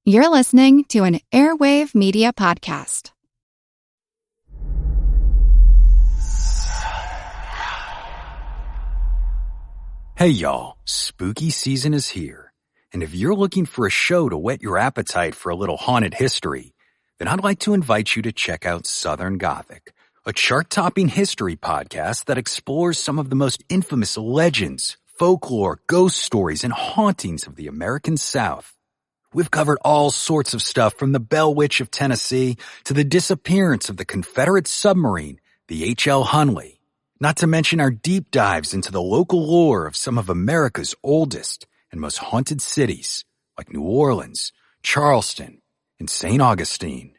You're listening to an Airwave Media Podcast. Hey y'all, spooky season is here. And if you're looking for a show to whet your appetite for a little haunted history, then I'd like to invite you to check out Southern Gothic, a chart-topping history podcast that explores some of the most infamous legends, folklore, ghost stories, and hauntings of the American South. We've covered all sorts of stuff from the Bell Witch of Tennessee to the disappearance of the Confederate submarine, the H.L. Hunley, not to mention our deep dives into the local lore of some of America's oldest and most haunted cities, like New Orleans, Charleston, and St. Augustine.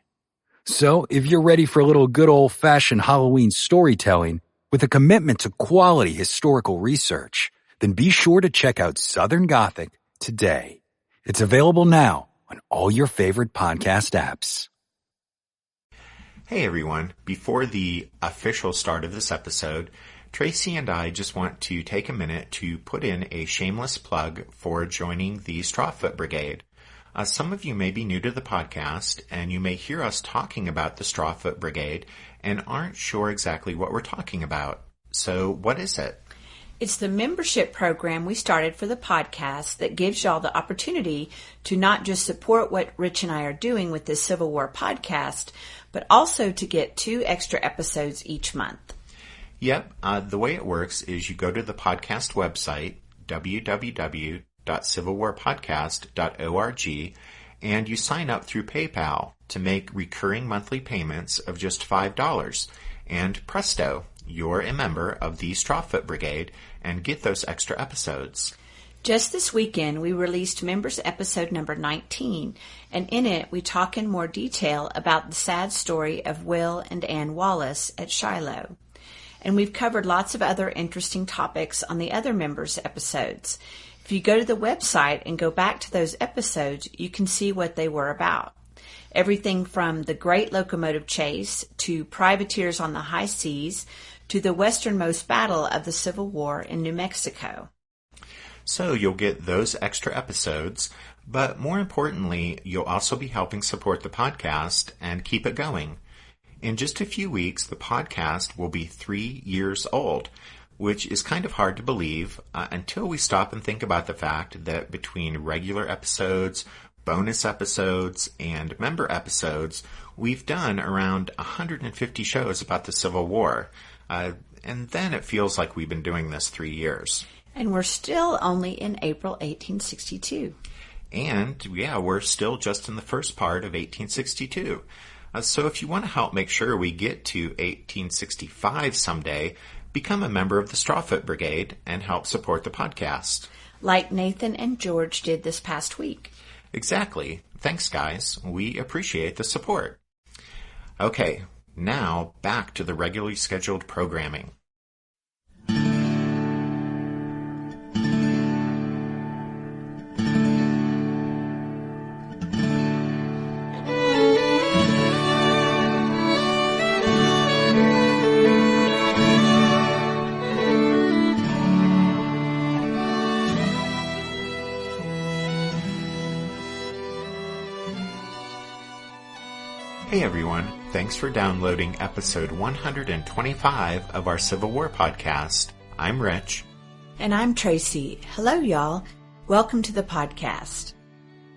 So, if you're ready for a little good old-fashioned Halloween storytelling with a commitment to quality historical research, then be sure to check out Southern Gothic today. It's available now on all your favorite podcast apps. Hey everyone, before the official start of this episode, Tracy and I just want to take a minute to put in a shameless plug for joining the Strawfoot Brigade. Some of you may be new to the podcast, and you may hear us talking about the Strawfoot Brigade and aren't sure exactly what we're talking about. So what is it? It's the membership program we started for the podcast that gives y'all the opportunity to not just support what Rich and I are doing with this Civil War podcast, but also to get 2 extra episodes each month. Yep, the way it works is you go to the podcast website, www.civilwarpodcast.org, and you sign up through PayPal to make recurring monthly payments of just $5. And presto, you're a member of the Strawfoot Brigade and get those extra episodes. Just this weekend, we released Members Episode number 19, and in it, we talk in more detail about the sad story of Will and Ann Wallace at Shiloh. And we've covered lots of other interesting topics on the other Members Episodes. If you go to the website and go back to those episodes, you can see what they were about. Everything from the Great Locomotive Chase to privateers on the high seas to the westernmost battle of the Civil War in New Mexico. So you'll get those extra episodes, but more importantly, you'll also be helping support the podcast and keep it going. In just a few weeks, the podcast will be 3 years old, which is kind of hard to believe until we stop and think about the fact that between regular episodes, bonus episodes, and member episodes, we've done around 150 shows about the Civil War. And then it feels like we've been doing this 3 years. And we're still only in April 1862. And, yeah, we're still just in the first part of 1862. So if you want to help make sure we get to 1865 someday, become a member of the Strawfoot Brigade and help support the podcast. Like Nathan and George did this past week. Exactly. Thanks, guys. We appreciate the support. Okay, now back to the regularly scheduled programming. Hey everyone, thanks for downloading episode 125 of our Civil War podcast. I'm Rich. And I'm Tracy. Hello y'all. Welcome to the podcast.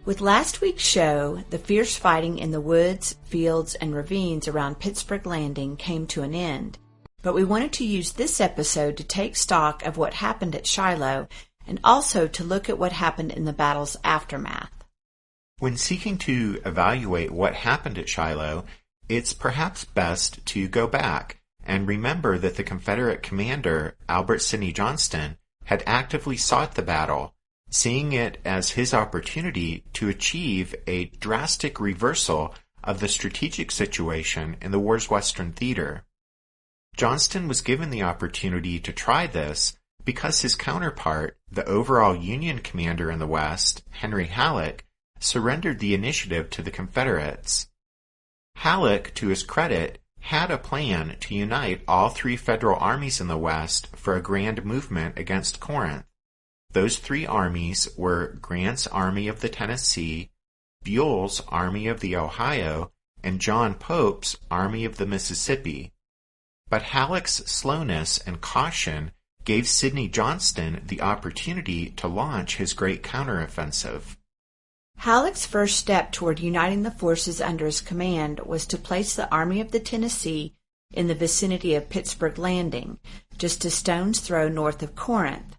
With last week's show, the fierce fighting in the woods, fields, and ravines around Pittsburgh Landing came to an end. But we wanted to use this episode to take stock of what happened at Shiloh and also to look at what happened in the battle's aftermath. When seeking to evaluate what happened at Shiloh, it's perhaps best to go back and remember that the Confederate commander, Albert Sidney Johnston, had actively sought the battle, seeing it as his opportunity to achieve a drastic reversal of the strategic situation in the war's Western theater. Johnston was given the opportunity to try this because his counterpart, the overall Union commander in the West, Henry Halleck, surrendered the initiative to the Confederates. Halleck, to his credit, had a plan to unite all 3 federal armies in the West for a grand movement against Corinth. Those 3 armies were Grant's Army of the Tennessee, Buell's Army of the Ohio and John Pope's Army of the Mississippi. But Halleck's slowness and caution gave Sidney Johnston the opportunity to launch his great counteroffensive. Halleck's first step toward uniting the forces under his command was to place the Army of the Tennessee in the vicinity of Pittsburgh Landing, just a stone's throw north of Corinth.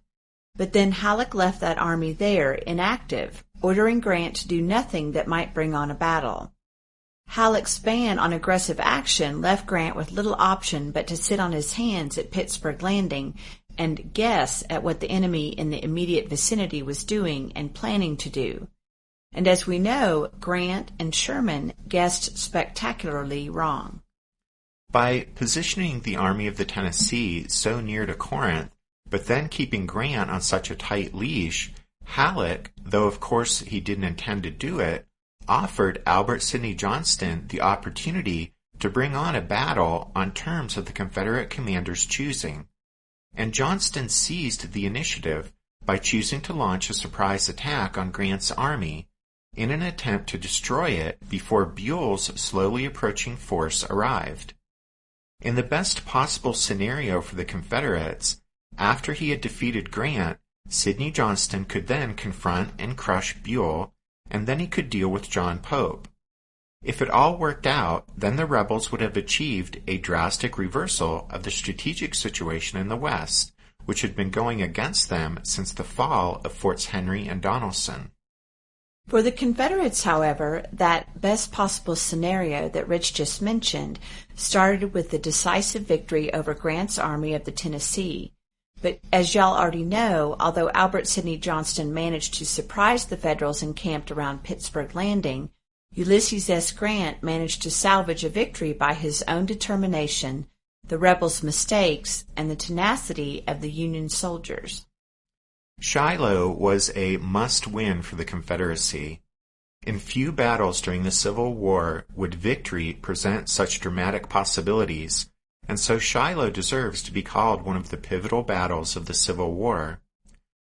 But then Halleck left that army there inactive, ordering Grant to do nothing that might bring on a battle. Halleck's ban on aggressive action left Grant with little option but to sit on his hands at Pittsburgh Landing and guess at what the enemy in the immediate vicinity was doing and planning to do. And as we know, Grant and Sherman guessed spectacularly wrong. By positioning the Army of the Tennessee so near to Corinth, but then keeping Grant on such a tight leash, Halleck, though of course he didn't intend to do it, offered Albert Sidney Johnston the opportunity to bring on a battle on terms of the Confederate commander's choosing. And Johnston seized the initiative by choosing to launch a surprise attack on Grant's army in an attempt to destroy it before Buell's slowly approaching force arrived. In the best possible scenario for the Confederates, after he had defeated Grant, Sidney Johnston could then confront and crush Buell, and then he could deal with John Pope. If it all worked out, then the rebels would have achieved a drastic reversal of the strategic situation in the West, which had been going against them since the fall of Forts Henry and Donelson. For the Confederates, however, that best possible scenario that Rich just mentioned started with the decisive victory over Grant's Army of the Tennessee. But as y'all already know, although Albert Sidney Johnston managed to surprise the Federals encamped around Pittsburgh Landing, Ulysses S. Grant managed to salvage a victory by his own determination, the rebels' mistakes, and the tenacity of the Union soldiers. Shiloh was a must-win for the Confederacy. In few battles during the Civil War would victory present such dramatic possibilities, and so Shiloh deserves to be called one of the pivotal battles of the Civil War.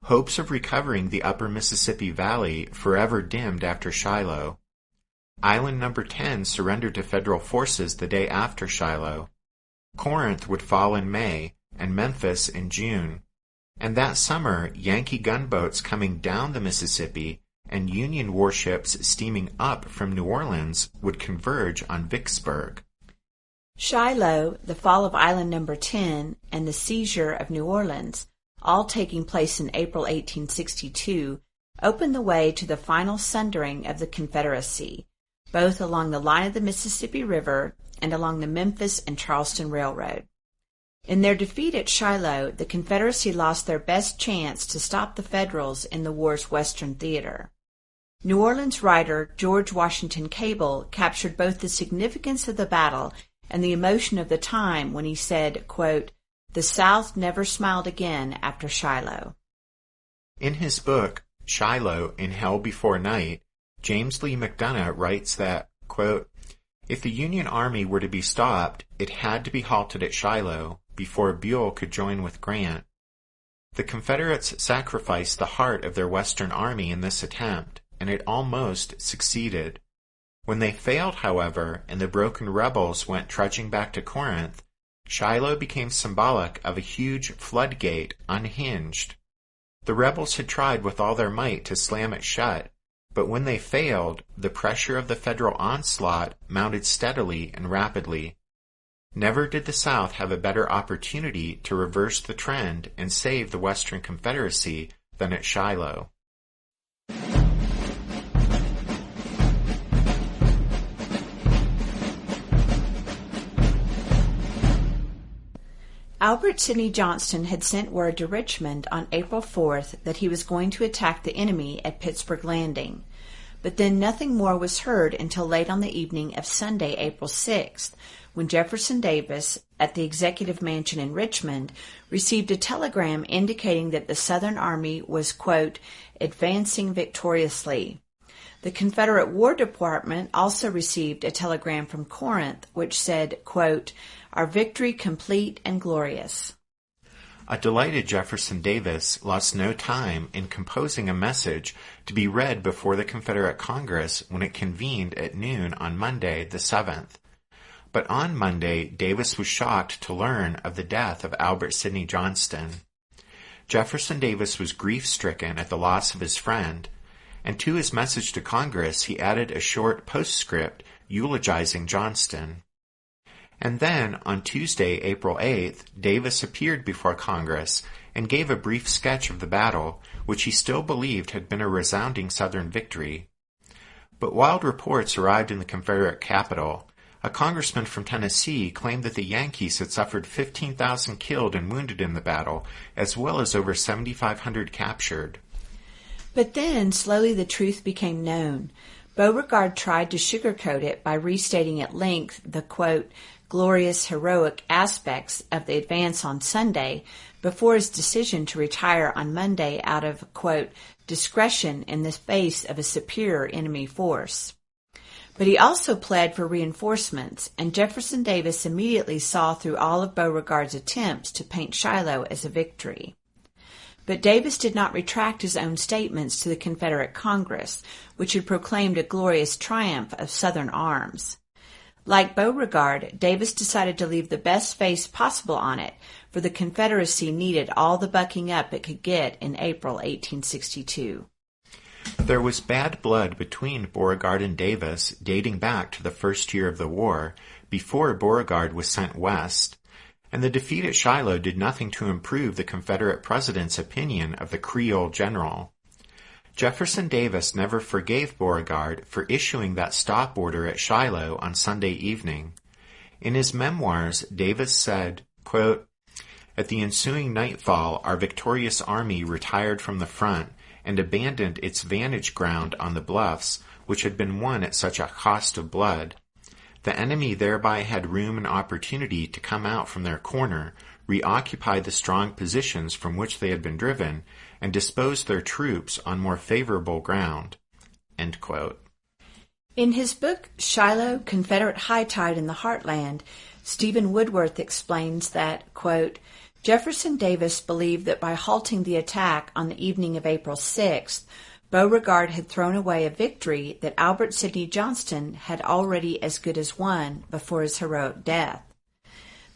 Hopes of recovering the upper Mississippi Valley forever dimmed after Shiloh. Island No. 10 surrendered to Federal forces the day after Shiloh. Corinth would fall in May, and Memphis in June. And that summer, Yankee gunboats coming down the Mississippi and Union warships steaming up from New Orleans would converge on Vicksburg. Shiloh, the fall of Island No. 10, and the seizure of New Orleans, all taking place in April 1862, opened the way to the final sundering of the Confederacy, both along the line of the Mississippi River and along the Memphis and Charleston Railroad. In their defeat at Shiloh, the Confederacy lost their best chance to stop the Federals in the war's western theater. New Orleans writer George Washington Cable captured both the significance of the battle and the emotion of the time when he said, quote, "The South never smiled again after Shiloh." In his book, Shiloh in Hell Before Night, James Lee McDonough writes that, quote, "If the Union Army were to be stopped, it had to be halted at Shiloh before Buell could join with Grant. The Confederates sacrificed the heart of their Western Army in this attempt, and it almost succeeded. When they failed, however, and the broken rebels went trudging back to Corinth, Shiloh became symbolic of a huge floodgate unhinged. The rebels had tried with all their might to slam it shut, but when they failed, the pressure of the Federal onslaught mounted steadily and rapidly. Never did the South have a better opportunity to reverse the trend and save the Western Confederacy than at Shiloh. Albert Sidney Johnston had sent word to Richmond on April 4th that he was going to attack the enemy at Pittsburgh Landing. But then nothing more was heard until late on the evening of Sunday, April 6th, when Jefferson Davis, at the Executive Mansion in Richmond, received a telegram indicating that the Southern Army was, quote, "advancing victoriously." The Confederate War Department also received a telegram from Corinth, which said, quote, "Our victory complete and glorious." A delighted Jefferson Davis lost no time in composing a message to be read before the Confederate Congress when it convened at noon on Monday, the 7th. But on Monday, Davis was shocked to learn of the death of Albert Sidney Johnston. Jefferson Davis was grief-stricken at the loss of his friend, and to his message to Congress he added a short postscript eulogizing Johnston. And then, on Tuesday, April 8th, Davis appeared before Congress and gave a brief sketch of the battle, which he still believed had been a resounding Southern victory. But wild reports arrived in the Confederate capital. A congressman from Tennessee claimed that the Yankees had suffered 15,000 killed and wounded in the battle, as well as over 7,500 captured. But then, slowly the truth became known. Beauregard tried to sugarcoat it by restating at length the, quote, glorious, heroic aspects of the advance on Sunday before his decision to retire on Monday out of, quote, discretion in the face of a superior enemy force. But he also pled for reinforcements, and Jefferson Davis immediately saw through all of Beauregard's attempts to paint Shiloh as a victory. But Davis did not retract his own statements to the Confederate Congress, which had proclaimed a glorious triumph of Southern arms. Like Beauregard, Davis decided to leave the best face possible on it, for the Confederacy needed all the bucking up it could get in April 1862. There was bad blood between Beauregard and Davis dating back to the first year of the war, before Beauregard was sent west, and the defeat at Shiloh did nothing to improve the Confederate president's opinion of the Creole general. Jefferson Davis never forgave Beauregard for issuing that stop order at Shiloh on Sunday evening. In his memoirs, Davis said, quote, at the ensuing nightfall, our victorious army retired from the front and abandoned its vantage ground on the bluffs, which had been won at such a cost of blood. The enemy thereby had room and opportunity to come out from their corner, reoccupy the strong positions from which they had been driven, and dispose their troops on more favorable ground. End quote. In his book, Shiloh, Confederate High Tide in the Heartland, Stephen Woodworth explains that, quote, Jefferson Davis believed that by halting the attack on the evening of April 6th, Beauregard had thrown away a victory that Albert Sidney Johnston had already as good as won before his heroic death.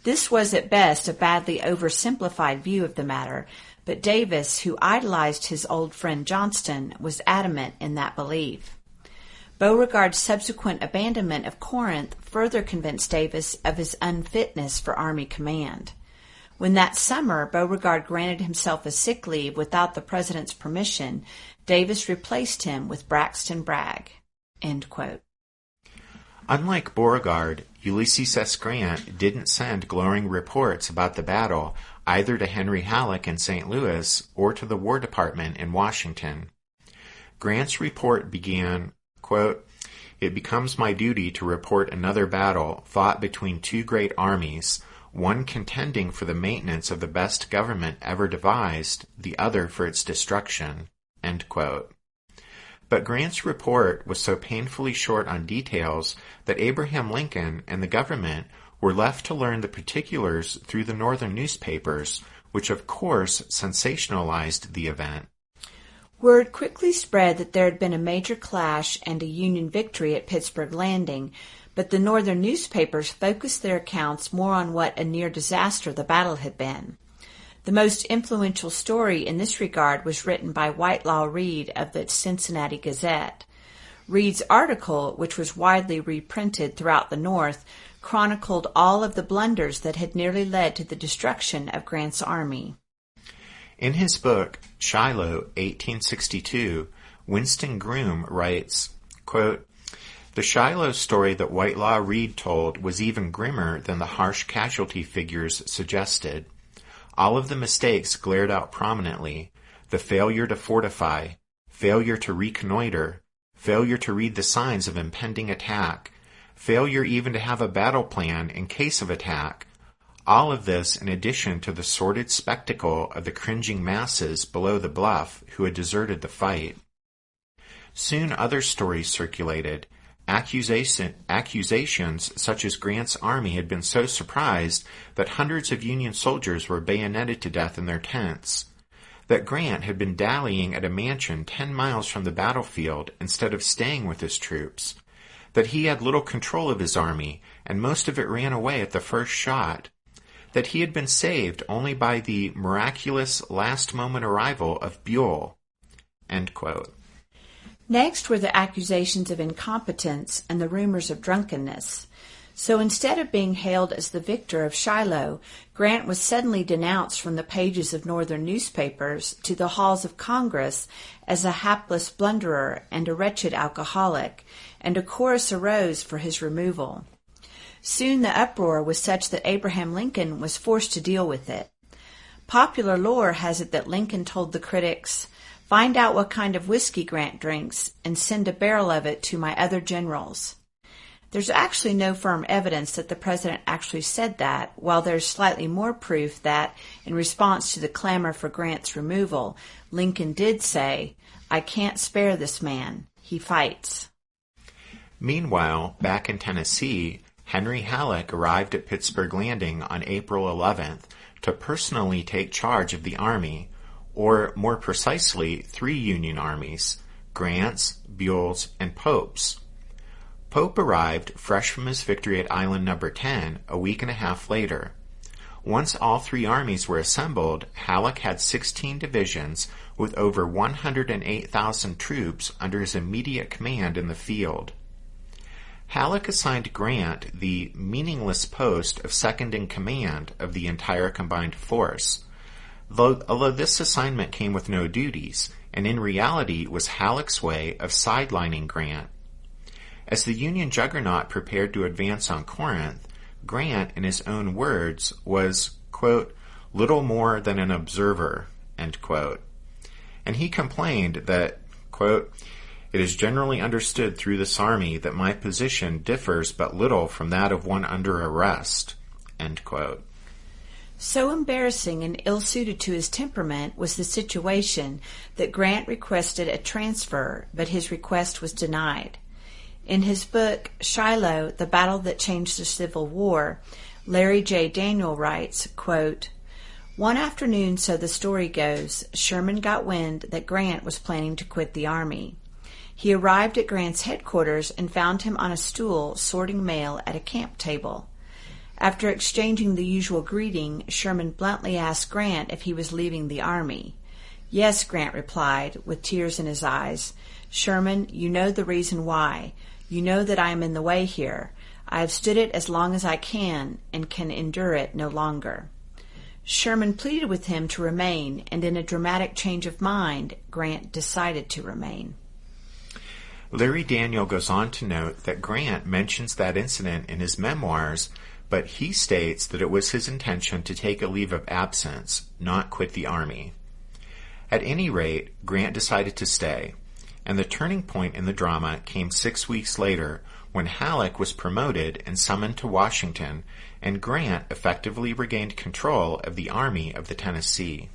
This was at best a badly oversimplified view of the matter, but Davis, who idolized his old friend Johnston, was adamant in that belief. Beauregard's subsequent abandonment of Corinth further convinced Davis of his unfitness for Army command. When that summer Beauregard granted himself a sick leave without the President's permission, Davis replaced him with Braxton Bragg. End quote. Unlike Beauregard, Ulysses S. Grant didn't send glowing reports about the battle either to Henry Halleck in St. Louis or to the War Department in Washington. Grant's report began, quote, it becomes my duty to report another battle fought between two great armies, one contending for the maintenance of the best government ever devised, the other for its destruction. End quote. But Grant's report was so painfully short on details that Abraham Lincoln and the government were left to learn the particulars through the northern newspapers, which of course sensationalized the event. Word quickly spread that there had been a major clash and a Union victory at Pittsburgh Landing, but the northern newspapers focused their accounts more on what a near disaster the battle had been. The most influential story in this regard was written by Whitelaw Reid of the Cincinnati Gazette. Reid's article, which was widely reprinted throughout the North, chronicled all of the blunders that had nearly led to the destruction of Grant's army. In his book, Shiloh, 1862, Winston Groom writes, quote, the Shiloh story that Whitelaw Reid told was even grimmer than the harsh casualty figures suggested. All of the mistakes glared out prominently: the failure to fortify, failure to reconnoiter, failure to read the signs of impending attack, failure even to have a battle plan in case of attack. All of this in addition to the sordid spectacle of the cringing masses below the bluff who had deserted the fight. Soon other stories circulated. accusations such as Grant's army had been so surprised that hundreds of Union soldiers were bayoneted to death in their tents, that Grant had been dallying at a mansion 10 miles from the battlefield instead of staying with his troops, that he had little control of his army and most of it ran away at the first shot, that he had been saved only by the miraculous last-moment arrival of Buell. End quote. Next were the accusations of incompetence and the rumors of drunkenness. So instead of being hailed as the victor of Shiloh, Grant was suddenly denounced from the pages of Northern newspapers to the halls of Congress as a hapless blunderer and a wretched alcoholic, and a chorus arose for his removal. Soon the uproar was such that Abraham Lincoln was forced to deal with it. Popular lore has it that Lincoln told the critics, "Find out what kind of whiskey Grant drinks and send a barrel of it to my other generals." There's actually no firm evidence that the president actually said that, while there's slightly more proof that, in response to the clamor for Grant's removal, Lincoln did say, "I can't spare this man. He fights." Meanwhile, back in Tennessee, Henry Halleck arrived at Pittsburgh Landing on April 11th to personally take charge of the army, or more precisely, 3 Union armies, Grant's, Buell's, and Pope's. Pope arrived fresh from his victory at Island No. 10 a week and a half later. Once all 3 armies were assembled, Halleck had 16 divisions with over 108,000 troops under his immediate command in the field. Halleck assigned Grant the meaningless post of second-in-command of the entire combined force, although this assignment came with no duties, and in reality was Halleck's way of sidelining Grant. As the Union juggernaut prepared to advance on Corinth, Grant, in his own words, was, quote, "little more than an observer," end quote. And he complained that, quote, "It is generally understood through this army that my position differs but little from that of one under arrest," end quote. So embarrassing and ill-suited to his temperament was the situation that Grant requested a transfer, but his request was denied. In his book, Shiloh, The Battle That Changed the Civil War, Larry J. Daniel writes, quote, "One afternoon, so the story goes, Sherman got wind that Grant was planning to quit the army. He arrived at Grant's headquarters and found him on a stool sorting mail at a camp table. After exchanging the usual greeting, Sherman bluntly asked Grant if he was leaving the army. "Yes," Grant replied, with tears in his eyes. "Sherman, you know the reason why. You know that I am in the way here. I have stood it as long as I can and can endure it no longer." Sherman pleaded with him to remain, and in a dramatic change of mind, Grant decided to remain. Larry Daniel goes on to note that Grant mentions that incident in his memoirs, but he states that it was his intention to take a leave of absence, not quit the army. At any rate, Grant decided to stay, and the turning point in the drama came 6 weeks later when Halleck was promoted and summoned to Washington, and Grant effectively regained control of the Army of the Tennessee.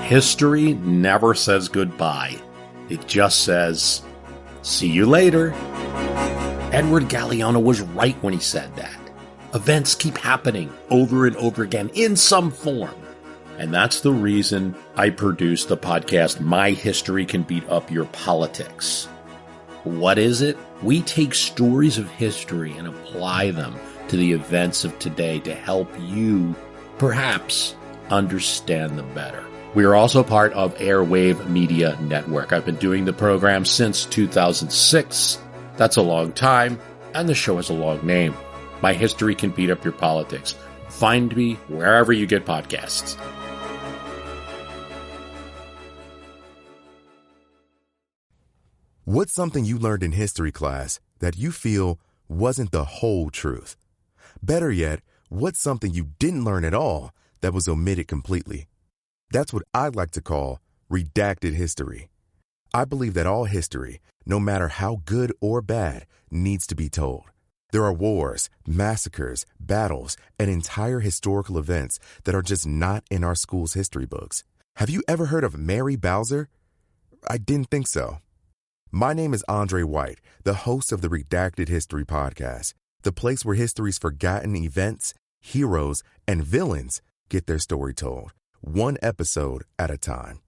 History never says goodbye. It just says, "See you later." Edward Galeano was right when he said that. Events keep happening over and over again in some form. And that's the reason I produce the podcast, My History Can Beat Up Your Politics. What is it? We take stories of history and apply them to the events of today to help you, perhaps, understand them better. We are also part of Airwave Media Network. I've been doing the program since 2006. That's a long time, and the show has a long name. My History Can Beat Up Your Politics. Find me wherever you get podcasts. What's something you learned in history class that you feel wasn't the whole truth? Better yet, what's something you didn't learn at all that was omitted completely? That's what I'd like to call redacted history. I believe that all history, no matter how good or bad, needs to be told. There are wars, massacres, battles, and entire historical events that are just not in our school's history books. Have you ever heard of Mary Bowser? I didn't think so. My name is Andre White, the host of the Redacted History Podcast, the place where history's forgotten events, heroes, and villains get their story told, one episode at a time.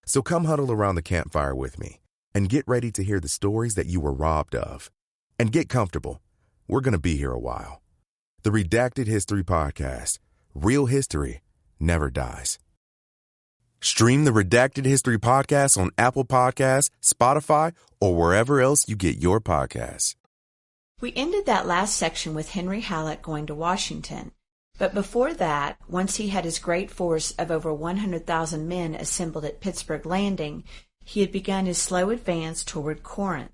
So come huddle around the campfire with me and get ready to hear the stories that you were robbed of. And get comfortable. We're going to be here a while. The Redacted History Podcast. Real history never dies. Stream the Redacted History Podcast on Apple Podcasts, Spotify, or wherever else you get your podcasts. We ended that last section with Henry Halleck going to Washington. But before that, once he had his great force of over 100,000 men assembled at Pittsburgh Landing, he had begun his slow advance toward Corinth.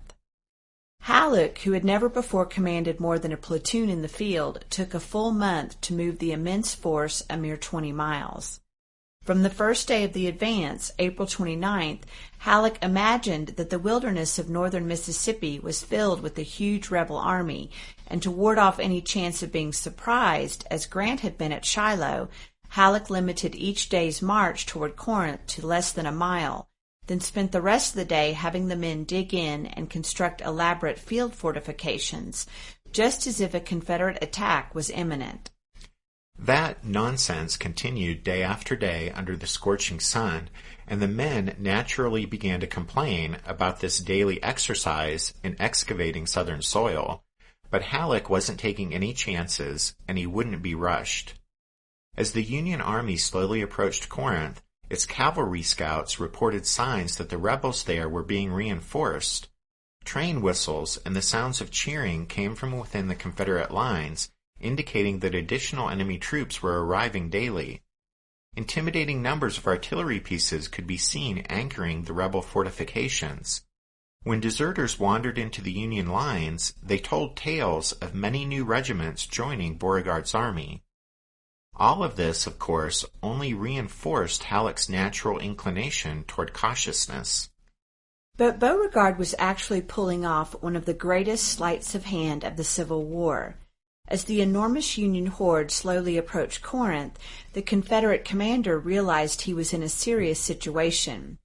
Halleck, who had never before commanded more than a platoon in the field, took a full month to move the immense force a mere 20 miles. From the first day of the advance, April 29th, Halleck imagined that the wilderness of northern Mississippi was filled with a huge rebel army, and to ward off any chance of being surprised, as Grant had been at Shiloh, Halleck limited each day's march toward Corinth to less than a mile, then spent the rest of the day having the men dig in and construct elaborate field fortifications, just as if a Confederate attack was imminent. That nonsense continued day after day under the scorching sun, and the men naturally began to complain about this daily exercise in excavating southern soil. But Halleck wasn't taking any chances, and he wouldn't be rushed. As the Union Army slowly approached Corinth, its cavalry scouts reported signs that the rebels there were being reinforced. Train whistles and the sounds of cheering came from within the Confederate lines, indicating that additional enemy troops were arriving daily. Intimidating numbers of artillery pieces could be seen anchoring the rebel fortifications. When deserters wandered into the Union lines, they told tales of many new regiments joining Beauregard's army. All of this, of course, only reinforced Halleck's natural inclination toward cautiousness. But Beauregard was actually pulling off one of the greatest sleights of hand of the Civil War. As the enormous Union horde slowly approached Corinth, the Confederate commander realized he was in a serious situation.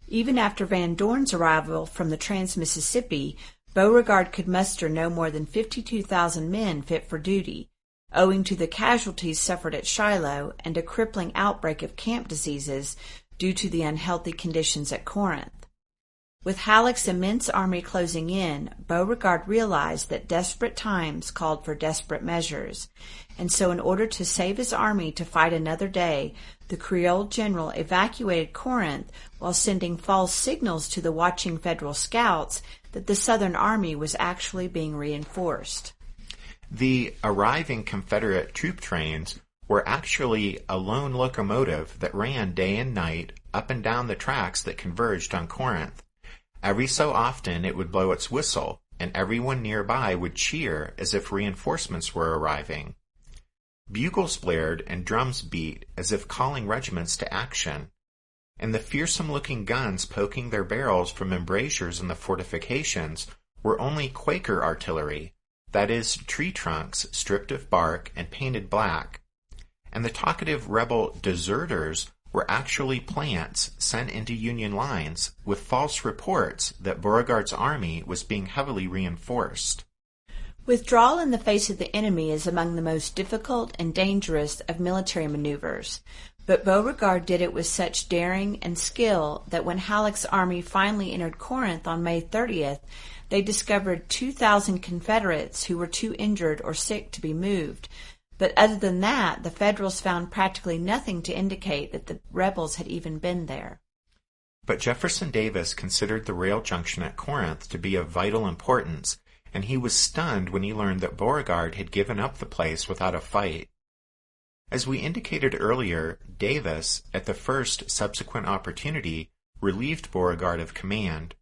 Even after Van Dorn's arrival from the Trans-Mississippi, Beauregard could muster no more than 52,000 men fit for duty, owing to the casualties suffered at Shiloh and a crippling outbreak of camp diseases due to the unhealthy conditions at Corinth. With Halleck's immense army closing in, Beauregard realized that desperate times called for desperate measures, and so in order to save his army to fight another day, the Creole general evacuated Corinth while sending false signals to the watching Federal scouts that the Southern army was actually being reinforced. The arriving Confederate troop trains were actually a lone locomotive that ran day and night up and down the tracks that converged on Corinth. Every so often it would blow its whistle, and everyone nearby would cheer as if reinforcements were arriving. Bugles blared and drums beat as if calling regiments to action, and the fearsome-looking guns poking their barrels from embrasures in the fortifications were only Quaker artillery, that is, tree trunks stripped of bark and painted black, and the talkative rebel deserters were actually plants sent into Union lines with false reports that Beauregard's army was being heavily reinforced. Withdrawal in the face of the enemy is among the most difficult and dangerous of military maneuvers, but Beauregard did it with such daring and skill that when Halleck's army finally entered Corinth on May 30th, they discovered 2,000 Confederates who were too injured or sick to be moved. But other than that, the Federals found practically nothing to indicate that the rebels had even been there. But Jefferson Davis considered the rail junction at Corinth to be of vital importance, and he was stunned when he learned that Beauregard had given up the place without a fight. As we indicated earlier, Davis, at the first subsequent opportunity, relieved Beauregard of command.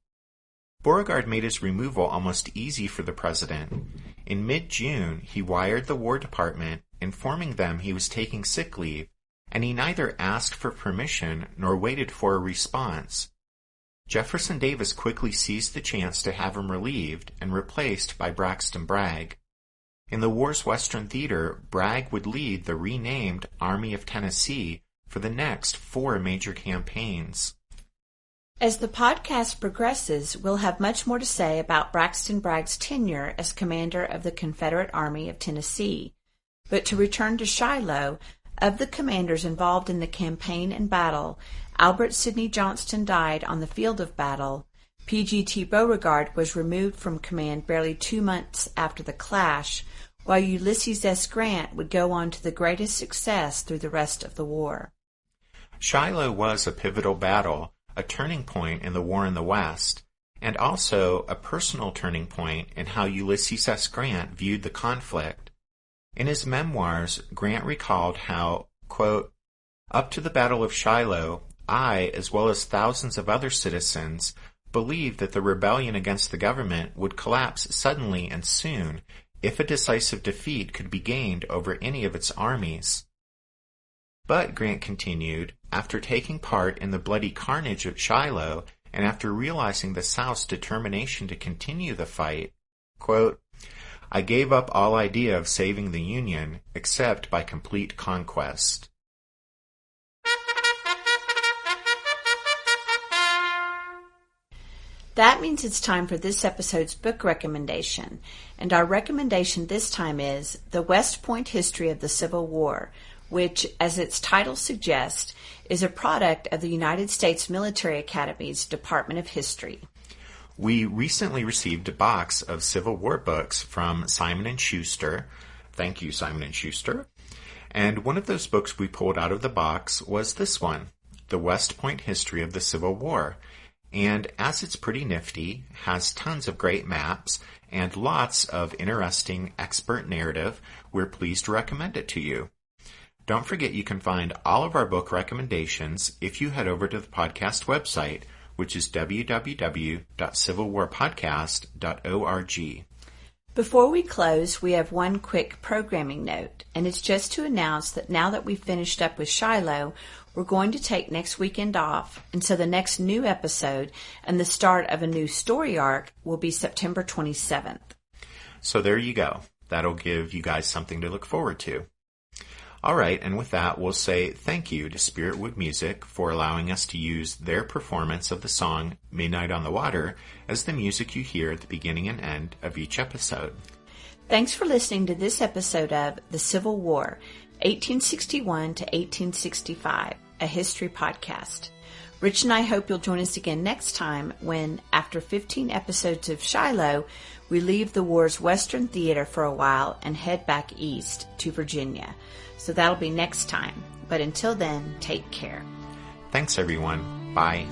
Beauregard made his removal almost easy for the president. In mid-June, he wired the War Department, informing them he was taking sick leave, and he neither asked for permission nor waited for a response. Jefferson Davis quickly seized the chance to have him relieved and replaced by Braxton Bragg. In the war's Western theater, Bragg would lead the renamed Army of Tennessee for the next 4 major campaigns. As the podcast progresses, we'll have much more to say about Braxton Bragg's tenure as commander of the Confederate Army of Tennessee. But to return to Shiloh, of the commanders involved in the campaign and battle, Albert Sidney Johnston died on the field of battle. P.G.T. Beauregard was removed from command barely 2 months after the clash, while Ulysses S. Grant would go on to the greatest success through the rest of the war. Shiloh was a pivotal battle, a turning point in the war in the West, and also a personal turning point in how Ulysses S. Grant viewed the conflict. In his memoirs, Grant recalled how, quote, "Up to the Battle of Shiloh, I, as well as thousands of other citizens, believed that the rebellion against the government would collapse suddenly and soon if a decisive defeat could be gained over any of its armies." But, Grant continued, after taking part in the bloody carnage at Shiloh, and after realizing the South's determination to continue the fight, quote, "I gave up all idea of saving the Union, except by complete conquest." That means it's time for this episode's book recommendation, and our recommendation this time is The West Point History of the Civil War, which, as its title suggests, is a product of the United States Military Academy's Department of History. We recently received a box of Civil War books from Simon & Schuster. Thank you, Simon & Schuster. And one of those books we pulled out of the box was this one, The West Point History of the Civil War. And as it's pretty nifty, has tons of great maps, and lots of interesting expert narrative, we're pleased to recommend it to you. Don't forget you can find all of our book recommendations if you head over to the podcast website, which is www.civilwarpodcast.org. Before we close, we have one quick programming note, and it's just to announce that now that we've finished up with Shiloh, we're going to take next weekend off, and so the next new episode and the start of a new story arc will be September 27th. So there you go. That'll give you guys something to look forward to. All right, and with that, we'll say thank you to Spiritwood Music for allowing us to use their performance of the song Midnight on the Water as the music you hear at the beginning and end of each episode. Thanks for listening to this episode of The Civil War, 1861 to 1865, a history podcast. Rich and I hope you'll join us again next time when, after 15 episodes of Shiloh, we leave the war's Western theater for a while and head back east to Virginia. So that'll be next time. But until then, take care. Thanks, everyone. Bye.